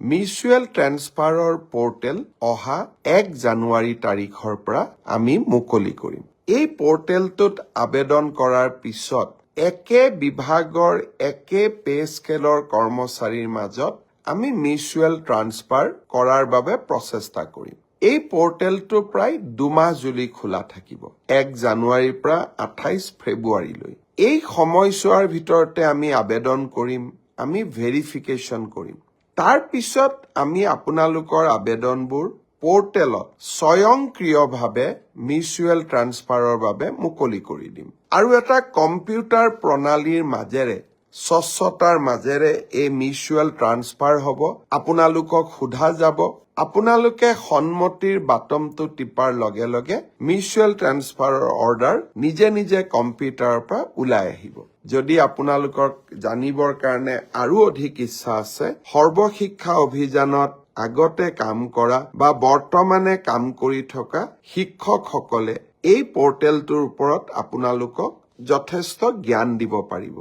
Mutual ট্ৰেন্সফাৰৰ portal অহা 1 জানুৱাৰী তাৰিখৰ পৰা আমি মুকলি কৰিম। এই পৰ্টেলটোত আবেদন কৰাৰ পিছত একে বিভাগৰ একে পে স্কেলৰ কৰ্মচাৰীৰ মাজত আমি মিউচুৱেল ট্ৰান্সফাৰ কৰাৰ বাবে প্ৰচেষ্টা কৰিম। এই পৰ্টেলটো প্ৰায় 2 মাহ জুৰি খোলা থাকিব, 1 জানুৱাৰীৰ পৰা 28 ফেব্ৰুৱাৰীলৈ। এই সময়ছোৱাৰ ভিতৰতে আমি আবেদন কৰিম, আমি ভেৰিফিকেশ্যন কৰিম। তাৰ পিছত আমি আপোনালোকৰ আবেদনবোৰ পৰ্টেলত স্বয়ংক্ৰিয়ভাৱে মিউচুৱেল ট্ৰান্সফাৰৰ বাবে মুকলি কৰি দিম। আৰু এটা কম্পিউটাৰ প্ৰণালীৰ মাজেৰে স্বচ্ছতাৰ মাজেৰে এই মিউচুৱেল ট্ৰান্সফাৰ হ'ব। আপোনালোকক সোধা যাব, আপোনালোকে সন্মতিৰ বাটনটো টিপাৰ লগে লগে মিউচুৱেল ট্ৰান্সফাৰৰ অৰ্ডাৰ নিজে নিজে কম্পিউটাৰৰ পৰা ওলাই আহিব। যদি আপোনালোকক জানিবৰ কাৰণে আৰু অধিক ইচ্ছা আছে, সৰ্বশিক্ষা অভিযানত আগতে কাম কৰা বা বৰ্তমানে কাম কৰি থকা শিক্ষকসকলে এই পৰ্টেলটোৰ ওপৰত আপোনালোকক যথেষ্ট জ্ঞান দিব পাৰিব।